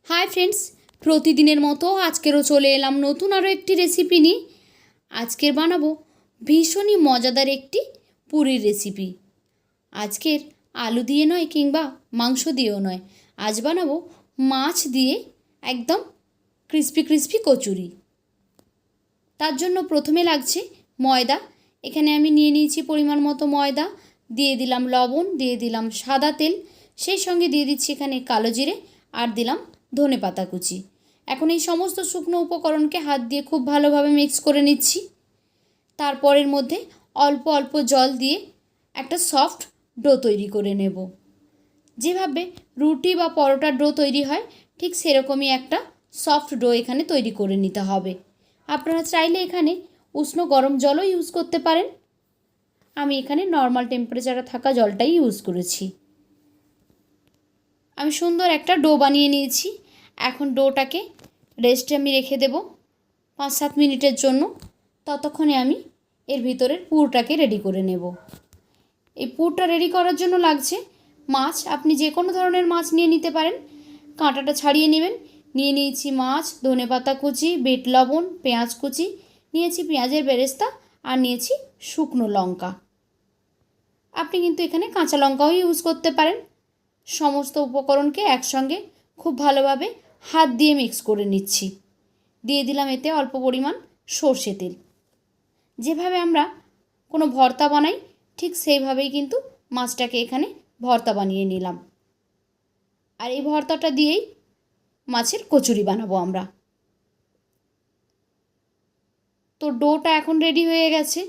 Hi friends, প্রতিদিনের মতো আজকেরও চলে এলাম নতুন আরও একটি রেসিপি নিয়ে। আজকের বানাবো ভীষণই মজাদার একটি পুরীর রেসিপি। আজকের আলু দিয়ে নয় কিংবা মাংস দিয়েও নয়, আজ বানাবো মাছ দিয়ে একদম ক্রিস্পি ক্রিস্পি কচুরি। তার জন্য প্রথমে লাগছে ময়দা। এখানে আমি নিয়ে নিয়েছি পরিমাণ মতো ময়দা, দিয়ে দিলাম লবণ, দিয়ে দিলাম সাদা তেল, সেই সঙ্গে দিয়ে দিচ্ছি এখানে কালো জিরে, আর দিলাম ধনে পাতা কুচি। এখন এই সমস্ত শুকনো উপকরণকে হাত দিয়ে খুব ভালোভাবে মিক্স করে নিচ্ছি। তারপরের মধ্যে অল্প অল্প জল দিয়ে একটা সফট ডো তৈরি করে নেব। যেভাবে রুটি বা পরোটার ডো তৈরি হয় ঠিক সেরকমই একটা সফট ডো এখানে তৈরি করে নিতে হবে। আপনারা চাইলে এখানে উষ্ণ গরম জলও ইউজ করতে পারেন। আমি এখানে নর্মাল টেম্পারেচারে থাকা জলটাই ইউজ করেছি। আমি সুন্দর একটা ডো বানিয়ে নিয়েছি। এখন ডোটাকে রেস্টে আমি রেখে দেব 5-7 মিনিটের জন্য। ততক্ষণে আমি এর ভিতরের পুরটাকে রেডি করে নেব। এই পুরটা রেডি করার জন্য লাগছে মাছ। আপনি যে কোনো ধরনের মাছ নিয়ে নিতে পারেন, কাঁটাটা ছাড়িয়ে নেবেন। নিয়ে নিয়েছি মাছ, ধনেপাতা কুচি, বিট লবণ, পেঁয়াজ কুচি, নিয়েছি পেঁয়াজের বেরেস্তা, আর নিয়েছি শুকনো লঙ্কা। আপনি কিন্তু এখানে কাঁচা লঙ্কাও ইউজ করতে পারেন। সমস্ত উপকরণকে একসঙ্গে খুব ভালোভাবে হাত দিয়ে মিক্স করে নিচ্ছি। দিয়ে দিলাম এতে অল্প পরিমাণ সর্ষে তেল। যেভাবে আমরা কোনো ভর্তা বানাই ঠিক সেইভাবেই কিন্তু মাছটাকে এখানে ভর্তা বানিয়ে নিলাম। আর এই ভর্তাটা দিয়েই মাছের কচুরি বানাবো আমরা। তো ডোটা এখন রেডি হয়ে গেছে।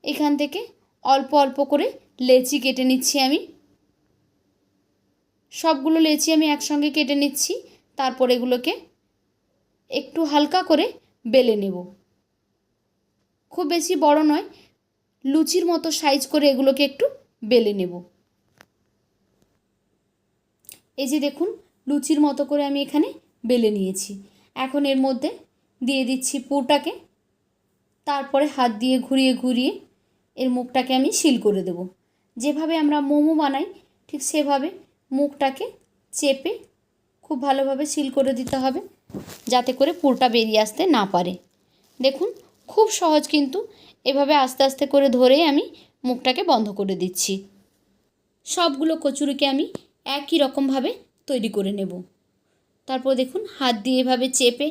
এখান থেকে অল্প অল্প করে লেচি কেটে নিচ্ছি আমি। সবগুলো লেচি আমি একসঙ্গে কেটে নিচ্ছি। তারপর এগুলোকে একটু হালকা করে বেলে নেব। খুব বেশি বড় নয়, লুচির মতো সাইজ করে এগুলোকে একটু বেলে নেব। এই যে দেখুন, লুচির মতো করে আমি এখানে বেলে নিয়েছি। এখন এর মধ্যে দিয়ে দিচ্ছি পুরটাকে। তারপরে হাত দিয়ে ঘুরিয়ে ঘুরিয়ে এর মুখটাকে আমি সিল করে দেব। যেভাবে আমরা মোমো বানাই ঠিক সেভাবে মুখটাকে চেপে খুব ভালোভাবে সিল করে দিতে হবে, যাতে করে পুরটা বেরিয়ে আসতে না পারে। দেখুন, খুব সহজ, কিন্তু এভাবে আস্তে আস্তে করে ধরেই আমি মুখটাকে বন্ধ করে দিচ্ছি। সবগুলো কচুরিকে আমি একই রকমভাবে তৈরি করে নেব। তারপর দেখুন, হাত দিয়ে এভাবে চেপে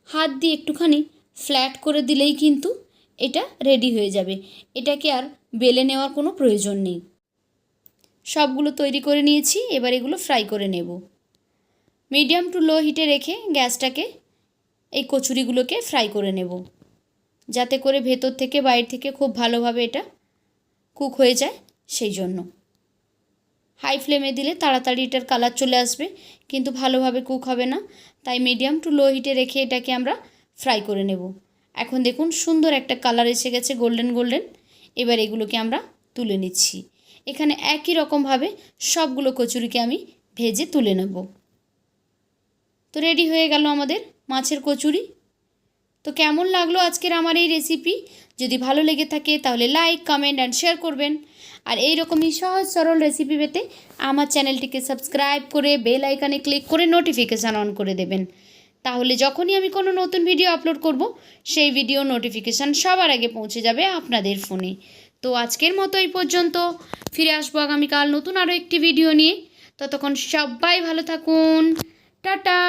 হাত দিয়ে একটুখানি ফ্ল্যাট করে দিলেই কিন্তু এটা রেডি হয়ে যাবে। এটাকে আর বেলে নেওয়ার কোনো প্রয়োজন নেই। সবগুলো তৈরি করে নিয়েছি। এবার এগুলো ফ্রাই করে নেব। মিডিয়াম টু লো হিটে রেখে গ্যাসটাকে এই কচুরিগুলোকে ফ্রাই করে নেব, যাতে করে ভেতর থেকে বাইরে থেকে খুব ভালোভাবে এটা কুক হয়ে যায়। সেই জন্য হাই ফ্লেমে দিলে তাড়াতাড়ি এটার কালার চলে আসবে, কিন্তু ভালোভাবে কুক হবে না। তাই মিডিয়াম টু লো হিটে রেখে এটাকে আমরা ফ্রাই করে নেব। এখন দেখুন, সুন্দর একটা কালার এসে গেছে, গোল্ডেন গোল্ডেন। এবার এগুলোকে আমরা তুলে নিচ্ছি। এখানে একই রকমভাবে সবগুলো কচুরিকে আমি ভেজে তুলে নেব। তো রেডি হয়ে গেল আমাদের মাছের কচুরি। তো কেমন লাগলো আজকের আমার এই রেসিপি? যদি ভালো লেগে থাকে তাহলে লাইক, কমেন্ট অ্যান্ড শেয়ার করবেন। আর এইরকমই সহজ সরল রেসিপি পেতে আমার চ্যানেলটিকে সাবস্ক্রাইব করে বেল আইকনে ক্লিক করে নোটিফিকেশান অন করে দেবেন। তাহলে যখনই আমি কোনো নতুন ভিডিও আপলোড করব, সেই ভিডিও নোটিফিকেশান সবার আগে পৌঁছে যাবে আপনাদের ফোনে। তো আজকের মতো এই পর্যন্ত। ফিরে আসবো আগামীকাল নতুন আরও একটি ভিডিও নিয়ে। ততক্ষণ সবাই ভালো থাকুন। টাটা।